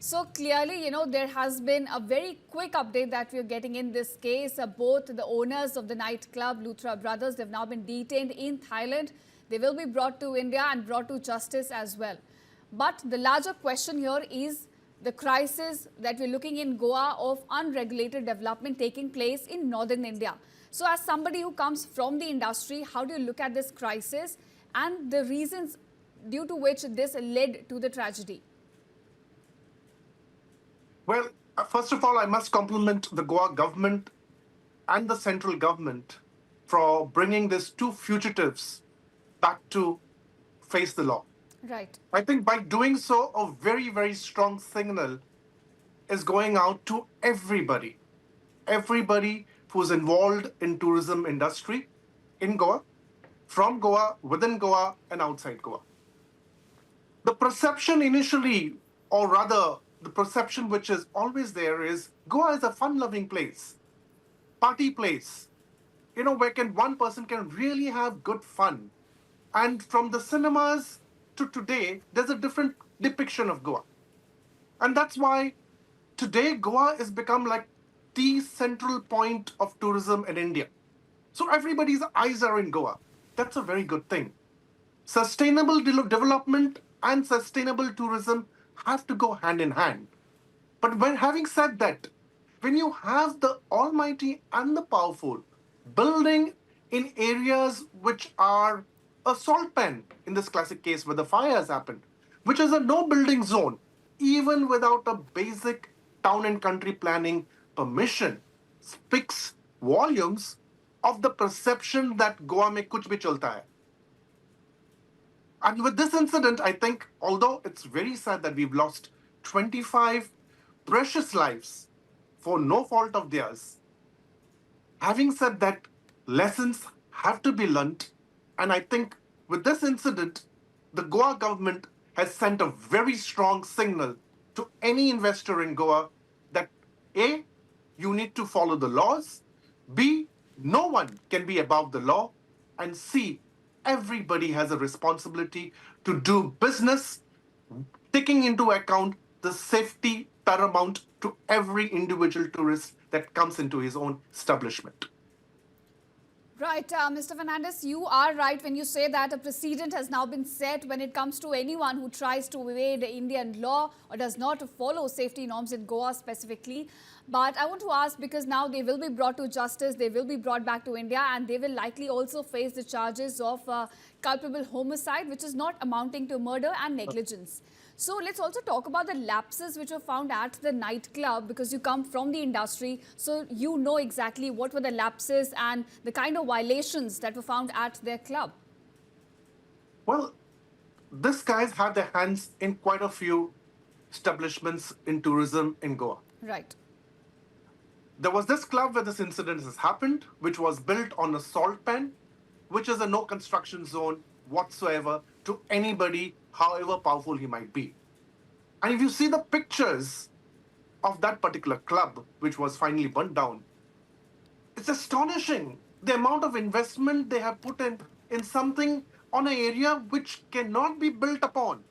So clearly, there has been a very quick update that we're getting in this case. Both the owners of the nightclub, Luthra brothers, they've now been detained in Thailand. They will be brought to India and brought to justice as well. But the larger question here is the crisis that we're looking in Goa of unregulated development taking place in northern India. So as somebody who comes from the industry, how do you look at this crisis and the reasons due to which this led to the tragedy? Well, first of all, I must compliment the Goa government and the central government for bringing these two fugitives back to face the law. Right. I think by doing so, a very, very strong signal is going out to everybody who's involved in tourism industry in Goa, from Goa, within Goa, and outside Goa. The perception initially, or rather, the perception which is always there is Goa is a fun-loving place, party place, where one person can really have good fun. And from the cinemas to today, there's a different depiction of Goa. And that's why today Goa has become like the central point of tourism in India. So everybody's eyes are in Goa. That's a very good thing. Sustainable development and sustainable tourism have to go hand in hand. But when having said that, when you have the almighty and the powerful building in areas which are a salt pan, in this classic case where the fire has happened, which is a no building zone, even without a basic town and country planning permission, speaks volumes of the perception that Goa mein kuch bhi chalta hai. And with this incident, I think, although it's very sad that we've lost 25 precious lives for no fault of theirs, having said that, lessons have to be learnt. And I think with this incident, the Goa government has sent a very strong signal to any investor in Goa that A, you need to follow the laws, B, no one can be above the law, and C, everybody has a responsibility to do business, taking into account the safety paramount to every individual tourist that comes into his own establishment. Right, Mr. Fernandez, you are right when you say that a precedent has now been set when it comes to anyone who tries to evade Indian law or does not follow safety norms in Goa specifically. But I want to ask, because now they will be brought to justice, they will be brought back to India, and they will likely also face the charges of culpable homicide, which is not amounting to murder and negligence. So let's also talk about the lapses which were found at the nightclub, because you come from the industry, so you know exactly what were the lapses and the kind of violations that were found at their club. Well, these guys had their hands in quite a few establishments in tourism in Goa. Right. There was this club where this incident has happened, which was built on a salt pan, which is a no construction zone whatsoever to anybody, however powerful he might be. And if you see the pictures of that particular club, which was finally burnt down, it's astonishing the amount of investment they have put in something on an area which cannot be built upon.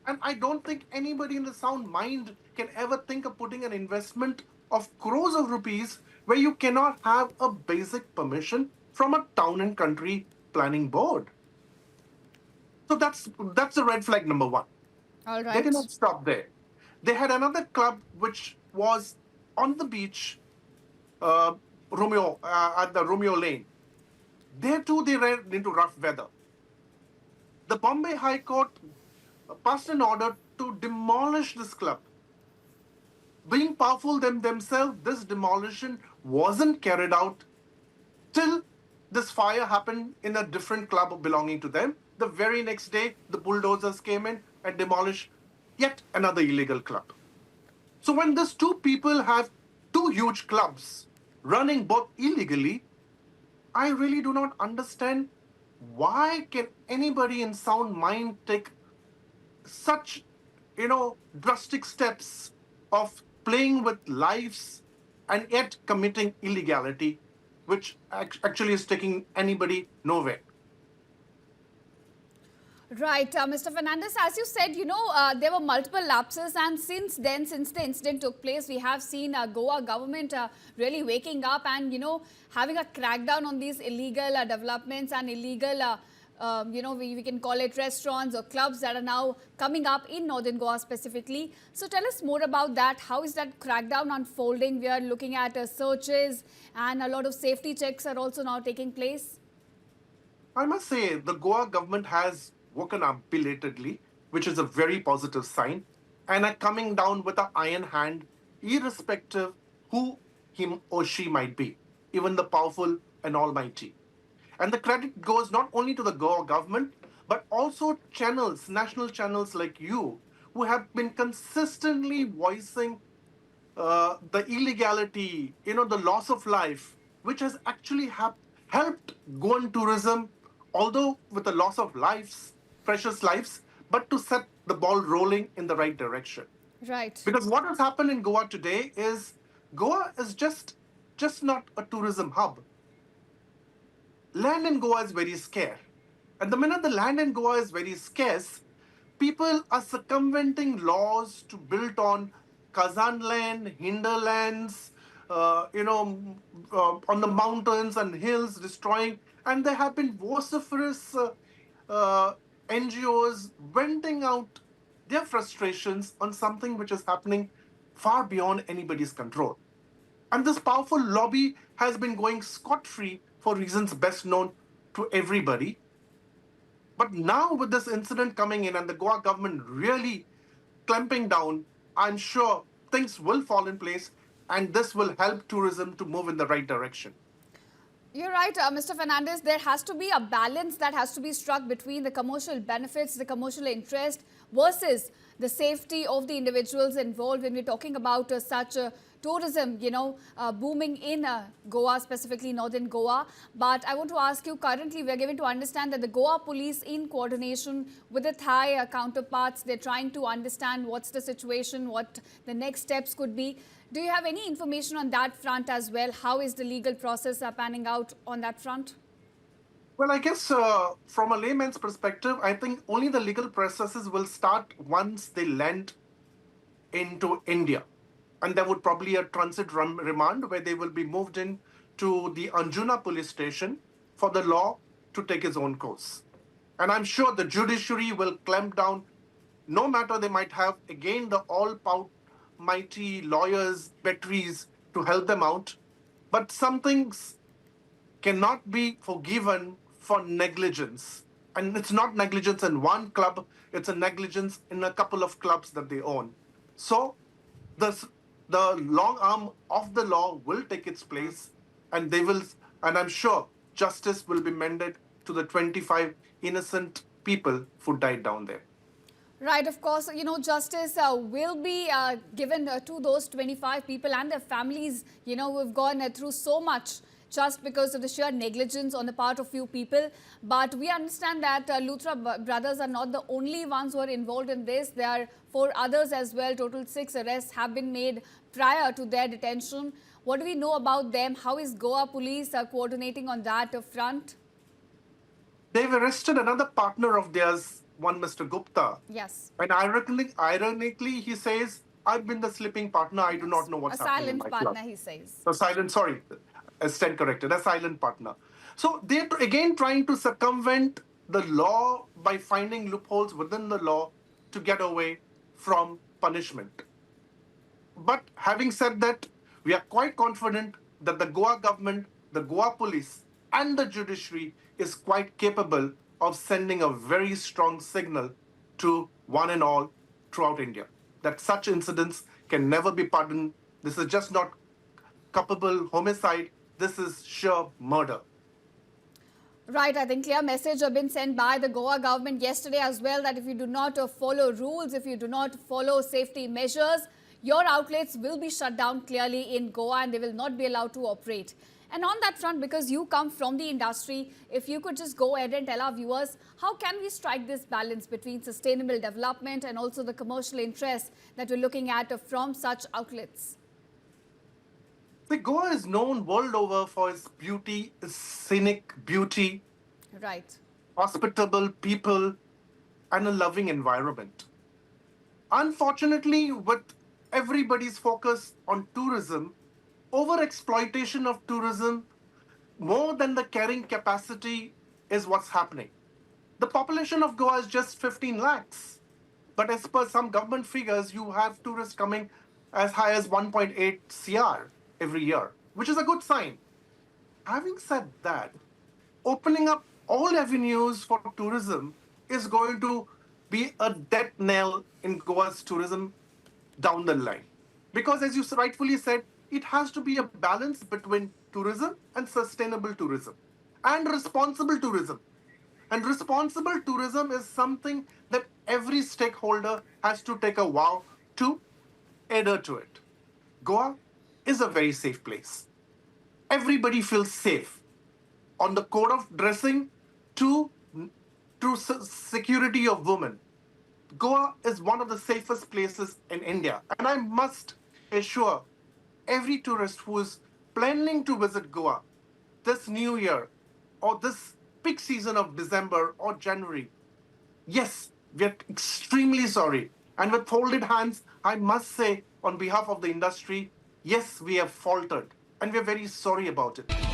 And I don't think anybody in the sound mind can ever think of putting an investment of crores of rupees where you cannot have a basic permission from a town and country planning board. So that's a red flag number one. All They did right. not stop there. They had another club which was on the beach, at the Romeo Lane. There too, they ran into rough weather. The Bombay High Court passed an order to demolish this club. Being powerful themselves, this demolition wasn't carried out till this fire happened in a different club belonging to them. The very next day, the bulldozers came in and demolished yet another illegal club. So when these two people have two huge clubs running both illegally, I really do not understand why can anybody in sound mind take such, drastic steps of playing with lives and yet committing illegality, which actually is taking anybody nowhere. Right, Mr. Fernandez, as you said, there were multiple lapses, and since then, since the incident took place, we have seen Goa government really waking up and, having a crackdown on these illegal developments and illegal, we can call it restaurants or clubs that are now coming up in Northern Goa specifically. So tell us more about that. How is that crackdown unfolding? We are looking at searches, and a lot of safety checks are also now taking place. I must say, the Goa government has woken up belatedly, which is a very positive sign, and are coming down with an iron hand, irrespective who him or she might be, even the powerful and almighty. And the credit goes not only to the Goa government, but also channels, national channels like you, who have been consistently voicing the illegality, the loss of life, which has actually helped Goan tourism, although with the loss of lives, precious lives, but to set the ball rolling in the right direction. Right. Because what has happened in Goa today is Goa is just not a tourism hub. Land in Goa is very scarce. And the minute the land in Goa is very scarce, people are circumventing laws to build on Kazan land, hinterlands, on the mountains and hills, destroying. And there have been vociferous uh, NGOs venting out their frustrations on something which is happening far beyond anybody's control. And this powerful lobby has been going scot free for reasons best known to everybody. But now, with this incident coming in and the Goa government really clamping down, I'm sure things will fall in place and this will help tourism to move in the right direction. You're right, Mr. Fernandez. There has to be a balance that has to be struck between the commercial benefits, the commercial interest versus the safety of the individuals involved when we're talking about such tourism, booming in Goa, specifically Northern Goa. But I want to ask you, currently we're given to understand that the Goa police, in coordination with the Thai counterparts, they're trying to understand what's the situation, what the next steps could be. Do you have any information on that front as well? How is the legal process panning out on that front? Well, I guess from a layman's perspective, I think only the legal processes will start once they land into India. And there would probably a transit remand where they will be moved in to the Anjuna police station for the law to take its own course. And I'm sure the judiciary will clamp down, no matter they might have again the all mighty lawyers, batteries to help them out. But some things cannot be forgiven for negligence. And it's not negligence in one club, it's a negligence in a couple of clubs that they own. So the, the long arm of the law will take its place, and and I'm sure justice will be mended to the 25 innocent people who died down there. Right, of course, justice will be given to those 25 people and their families, who have gone through so much just because of the sheer negligence on the part of few people. But we understand that Luthra brothers are not the only ones who are involved in this. There are 4 others as well. Total 6 arrests have been made prior to their detention. What do we know about them? How is Goa police coordinating on that front? They've arrested another partner of theirs, one Mr. Gupta. Yes. And ironically, he says, I've been the sleeping partner. I do not know what's happening in my silent partner, club. he says. So silent, sorry, stand corrected, a silent partner. So they're again trying to circumvent the law by finding loopholes within the law to get away from punishment. But having said that, we are quite confident that the Goa government, the Goa police, and the judiciary is quite capable of sending a very strong signal to one and all throughout India that such incidents can never be pardoned. This is just not culpable homicide. This is sheer murder. Right, I think clear message have been sent by the Goa government yesterday as well, that if you do not follow rules, if you do not follow safety measures, your outlets will be shut down clearly in Goa and they will not be allowed to operate. And on that front, because you come from the industry, if you could just go ahead and tell our viewers, how can we strike this balance between sustainable development and also the commercial interests that we're looking at from such outlets? The Goa is known world over for its beauty, its scenic beauty, Right. hospitable people, and a loving environment. Unfortunately, with everybody's focus on tourism, over exploitation of tourism more than the carrying capacity is what's happening. The population of Goa is just 15 lakhs. But as per some government figures, you have tourists coming as high as 1.8 CR every year, which is a good sign. Having said that, opening up all avenues for tourism is going to be a death knell in Goa's tourism down the line. Because, as you rightfully said, it has to be a balance between tourism and sustainable tourism and responsible tourism. And responsible tourism is something that every stakeholder has to take a vow to adhere to it. Goa is a very safe place. Everybody feels safe. On the code of dressing to, security of women. Goa is one of the safest places in India. And I must assure every tourist who is planning to visit Goa this new year or this peak season of December or January, yes, we are extremely sorry. And with folded hands, I must say, on behalf of the industry, yes, we have faltered and we are very sorry about it.